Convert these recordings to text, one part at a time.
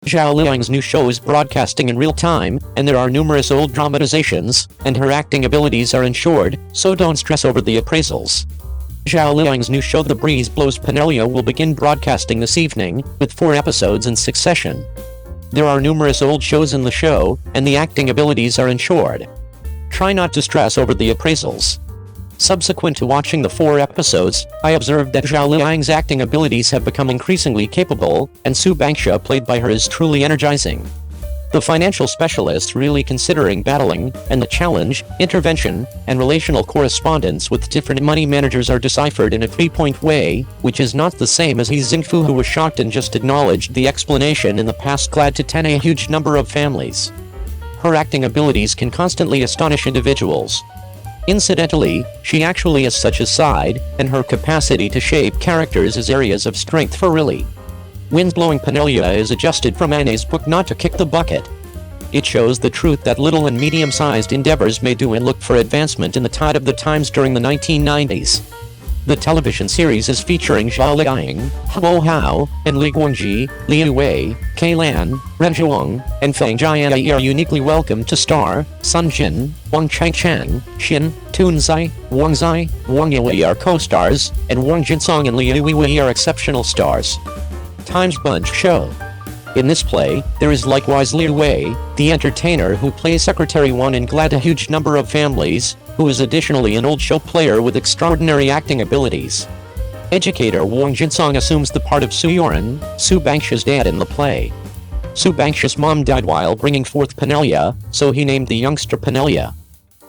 Zhao Liying's new show is broadcasting in real time, and there are numerous old dramatizations, and her acting abilities are ensured, so don't stress over the appraisals. Zhao Liying's new show The Breeze Blows Penelope will begin broadcasting this evening, with 4 episodes in succession. There are numerous old shows in the show, and the acting abilities are ensured. Try not to stress over the appraisals. Subsequent to watching the 4 episodes, I observed that Zhao Liying's acting abilities have become increasingly capable, and Su Bangsha played by her is truly energizing. The financial specialists really considering battling, and the challenge, intervention, and relational correspondence with different money managers are deciphered in a 3-point way, which is not the same as He Xingfu, who was shocked and just acknowledged the explanation in the past, glad to ten a huge number of families. Her acting abilities can constantly astonish individuals. Incidentally, she actually has such a side, and her capacity to shape characters is areas of strength for really. Windblowing Penelope is adjusted from Anne's book Not to Kick the Bucket. It shows the truth that little and medium-sized endeavors may do and look for advancement in the tide of the times during the 1990s. The television series is featuring Zhao Liying, Hao Hao, and Li Guangji, Liu Wei, Kai Lan, Ren Zhuang, and Fang Jianyi are uniquely welcomed to star. Sun Jin, Wang Changchang, Xin, Tun Zai, Wang Zai, Wang Yibo are co-stars, and Wang Jinsong and Liu Wei are exceptional stars. Times Bunch Show. In this play, there is likewise Liu Wei, the entertainer who plays Secretary Wan in Glad a huge number of families, who is additionally an old show player with extraordinary acting abilities. Educator Wang Jinsong assumes the part of Su Yoran, Su Bangsha's dad in the play. Su Bangsha's mom died while bringing forth Penelope, so he named the youngster Penelope.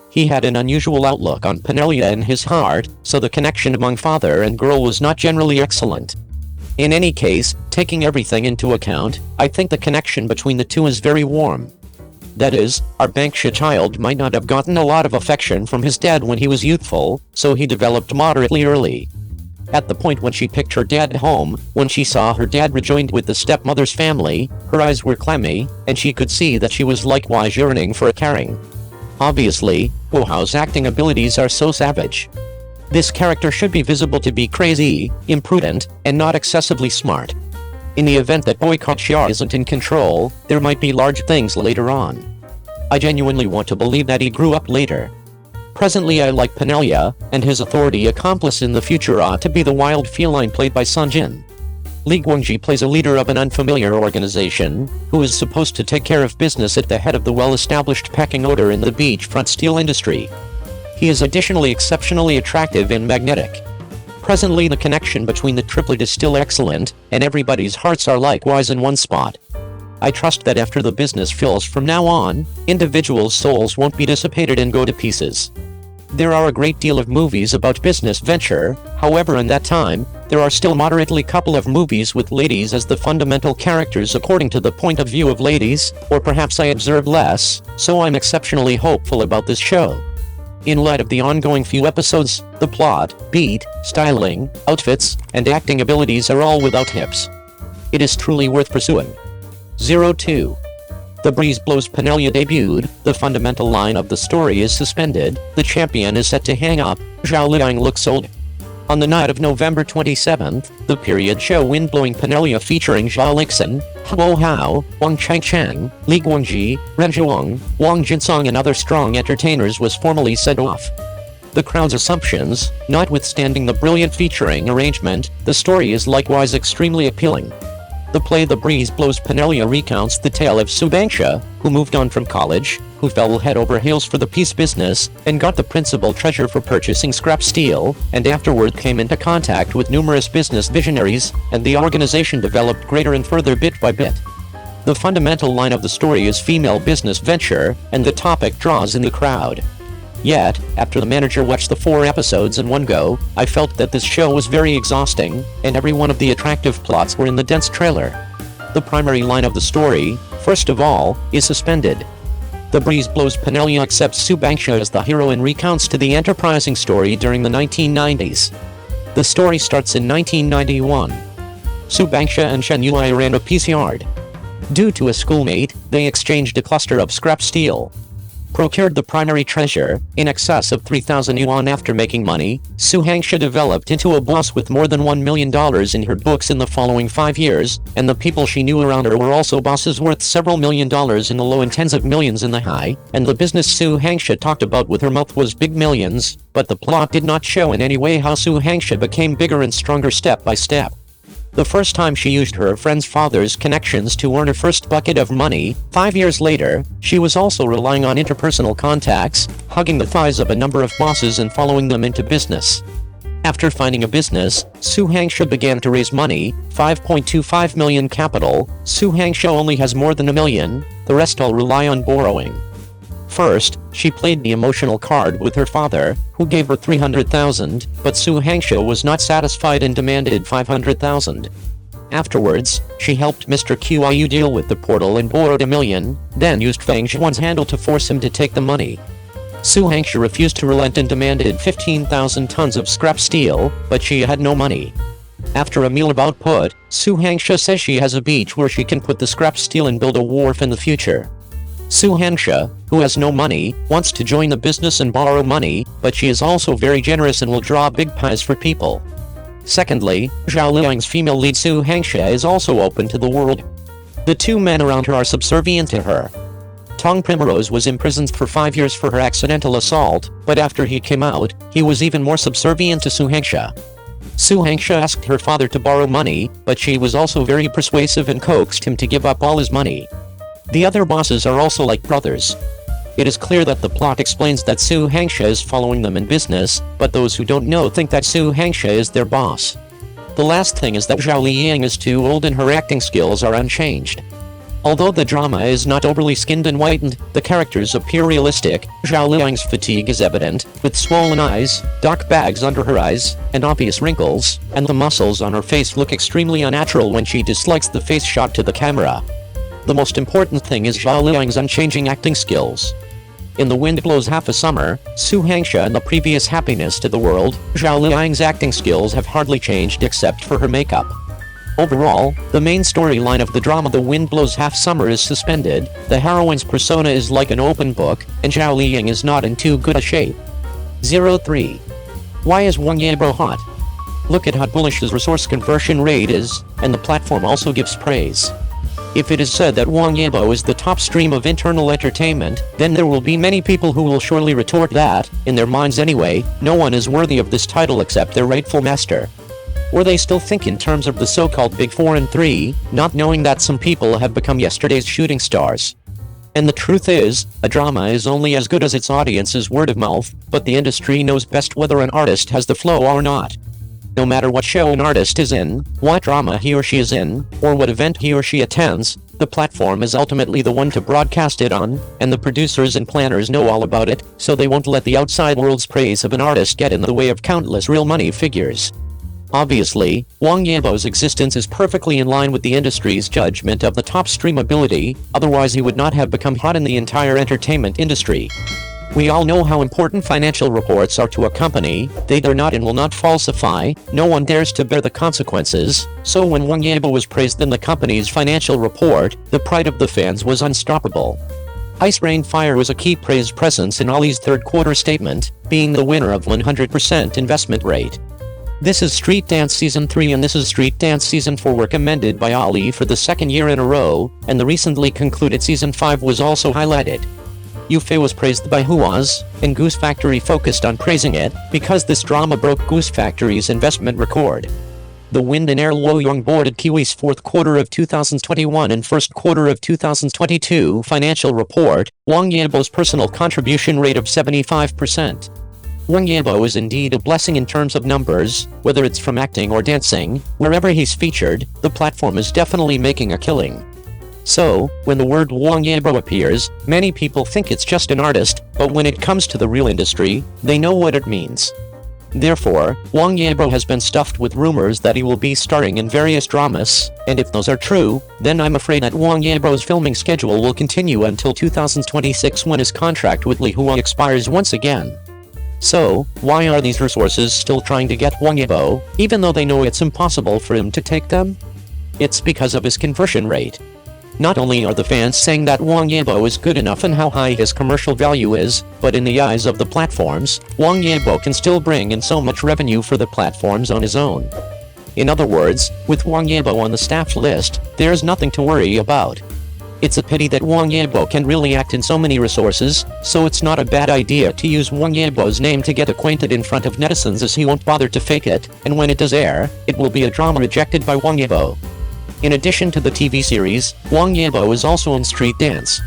He had an unusual outlook on Penelope in his heart, so the connection among father and girl was not generally excellent. In any case, taking everything into account, I think the connection between the two is very warm. That is, our Bangsha child might not have gotten a lot of affection from his dad when he was youthful, so he developed moderately early. At the point when she picked her dad home, when she saw her dad rejoined with the stepmother's family, her eyes were clammy, and she could see that she was likewise yearning for a caring. Obviously, Wu Hao's acting abilities are so savage. This character should be visible to be crazy, imprudent, and not excessively smart. In the event that Boycott Xia isn't in control, there might be large things later on. I genuinely want to believe that he grew up later. Presently I like Penelope, and his authority accomplice in the future ought to be the wild feline played by Sun Jin. Li Guangji plays a leader of an unfamiliar organization, who is supposed to take care of business at the head of the well-established pecking order in the beachfront steel industry. He is additionally exceptionally attractive and magnetic. Presently the connection between the triplet is still excellent, and everybody's hearts are likewise in one spot. I trust that after the business fills from now on, individuals' souls won't be dissipated and go to pieces. There are a great deal of movies about business venture, however in that time, there are still moderately couple of movies with ladies as the fundamental characters according to the point of view of ladies, or perhaps I observe less, so I'm exceptionally hopeful about this show. In light of the ongoing few episodes, the plot, beat, styling, outfits, and acting abilities are all without hips. It is truly worth pursuing. 02. The Breeze Blows Penelope debuted, the fundamental line of the story is suspended, the champion is set to hang up, Zhao Liying looks old. On the night of November 27th, the period show Windblowing Penelope featuring Zhao Liying, Hao Hao, Wang Changchang, Li Guangji, Ren Zhuang, Wang Jinsong and other strong entertainers was formally sent off. The crowd's assumptions, notwithstanding the brilliant featuring arrangement, the story is likewise extremely appealing. The play The Breeze Blows Penelope recounts the tale of Su Bangsha, who moved on from college, who fell head over heels for the peace business, and got the principal treasure for purchasing scrap steel, and afterward came into contact with numerous business visionaries, and the organization developed greater and further bit by bit. The fundamental line of the story is female business venture, and the topic draws in the crowd. Yet, after the manager watched the 4 episodes in one go, I felt that this show was very exhausting, and every one of the attractive plots were in the dense trailer. The primary line of the story, first of all, is suspended. The Breeze Blows Penelope accepts Su Bangsha as the hero and recounts to the enterprising story during the 1990s. The story starts in 1991. Su Bangsha and Shen Yui ran a piece yard. Due to a schoolmate, they exchanged a cluster of scrap steel. procured the primary treasure, in excess of 3,000 yuan. After making money, Su Hangsha developed into a boss with more than $1 million in her books in the following 5 years, and the people she knew around her were also bosses worth several $million in the low and tens of millions in the high, and the business Su Hangsha talked about with her mouth was big millions, but the plot did not show in any way how Su Hangsha became bigger and stronger step by step. The first time she used her friend's father's connections to earn her first bucket of money, 5 years later, she was also relying on interpersonal contacts, hugging the thighs of a number of bosses and following them into business. After finding a business, Su Hangsha began to raise money, 5.25 million capital. Su Hangsha only has more than $1 million, the rest all rely on borrowing. First, she played the emotional card with her father, who gave her 300,000, but Su Hangsha was not satisfied and demanded 500,000. Afterwards, she helped Mr. Qiu deal with the portal and borrowed $1 million, then used Fang Zhuan's handle to force him to take the money. Su Hangsha refused to relent and demanded 15,000 tons of scrap steel, but she had no money. After a meal of output, Su Hangsha says she has a beach where she can put the scrap steel and build a wharf in the future. Su Hangsha, who has no money, wants to join the business and borrow money, but she is also very generous and will draw big pies for people. Secondly, Zhao Liying's female lead Su Hangsha is also open to the world. The two men around her are subservient to her. Tong Primrose was imprisoned for 5 years for her accidental assault, but after he came out, he was even more subservient to Su Hangsha. Su Hangsha asked her father to borrow money, but she was also very persuasive and coaxed him to give up all his money. The other bosses are also like brothers. It is clear that the plot explains that Su Hangsha is following them in business, but those who don't know think that Su Hangsha is their boss. The last thing is that Zhao Liying is too old and her acting skills are unchanged. Although the drama is not overly skinned and whitened, the characters appear realistic. Zhao Liying's fatigue is evident, with swollen eyes, dark bags under her eyes, and obvious wrinkles, and the muscles on her face look extremely unnatural when she dislikes the face shot to the camera. The most important thing is Zhao Liying's unchanging acting skills. In The Wind Blows Half a Summer, Su Hangsha and the previous Happiness to the World, Zhao Liying's acting skills have hardly changed except for her makeup. Overall, the main storyline of the drama The Wind Blows Half Summer is suspended, the heroine's persona is like an open book, and Zhao Liying is not in too good a shape. 03. Why is Wang Yibo hot? Look at how bullish his resource conversion rate is, and the platform also gives praise. If it is said that Wang Yibo is the top stream of internal entertainment, then there will be many people who will surely retort that, in their minds anyway, no one is worthy of this title except their rightful master. Or they still think in terms of the so-called Big 4 and 3, not knowing that some people have become yesterday's shooting stars. And the truth is, a drama is only as good as its audience's word of mouth, but the industry knows best whether an artist has the flow or not. No matter what show an artist is in, what drama he or she is in, or what event he or she attends, the platform is ultimately the one to broadcast it on, and the producers and planners know all about it, so they won't let the outside world's praise of an artist get in the way of countless real money figures. Obviously, Wang Yibo's existence is perfectly in line with the industry's judgment of the top stream ability, otherwise he would not have become hot in the entire entertainment industry. We all know how important financial reports are to a company. They dare not and will not falsify, no one dares to bear the consequences, so when Wang Yibo was praised in the company's financial report, the pride of the fans was unstoppable. Ice Rain Fire was a key praise presence in Ali's third quarter statement, being the winner of 100% investment rate. This is Street Dance Season 3 and this is Street Dance Season 4 were commended by Ali for the second year in a row, and the recently concluded Season 5 was also highlighted. Yufei was praised by Huaz, and Goose Factory focused on praising it, because this drama broke Goose Factory's investment record. The Wind and Air Luoyong boarded Kiwi's fourth quarter of 2021 and first quarter of 2022 financial report, Wang Yibo's personal contribution rate of 75%. Wang Yibo is indeed a blessing in terms of numbers, whether it's from acting or dancing, wherever he's featured, the platform is definitely making a killing. So, when the word Wang Yibo appears, many people think it's just an artist, but when it comes to the real industry, they know what it means. Therefore, Wang Yibo has been stuffed with rumors that he will be starring in various dramas, and if those are true, then I'm afraid that Wang Yibo's filming schedule will continue until 2026 when his contract with Li Hua expires once again. So, why are these resources still trying to get Wang Yibo, even though they know it's impossible for him to take them? It's because of his conversion rate. Not only are the fans saying that Wang Yibo is good enough and how high his commercial value is, but in the eyes of the platforms, Wang Yibo can still bring in so much revenue for the platforms on his own. In other words, with Wang Yibo on the staff list, there's nothing to worry about. It's a pity that Wang Yibo can really act in so many resources, so it's not a bad idea to use Wang Yibo's name to get acquainted in front of netizens, as he won't bother to fake it, and when it does air, it will be a drama rejected by Wang Yibo. In addition to the TV series, Wang Yibo is also on Street Dance.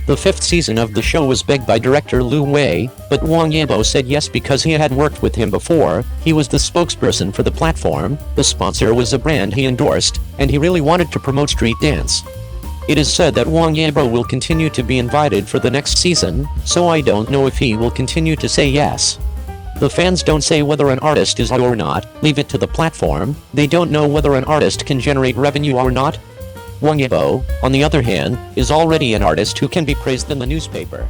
The 5th season of the show was begged by director Lu Wei, but Wang Yibo said yes because he had worked with him before, he was the spokesperson for the platform, the sponsor was a brand he endorsed, and he really wanted to promote Street Dance. It is said that Wang Yibo will continue to be invited for the next season, so I don't know if he will continue to say yes. The fans don't say whether an artist is hot or not, leave it to the platform, they don't know whether an artist can generate revenue or not. Wang Yibo, on the other hand, is already an artist who can be praised in the newspaper.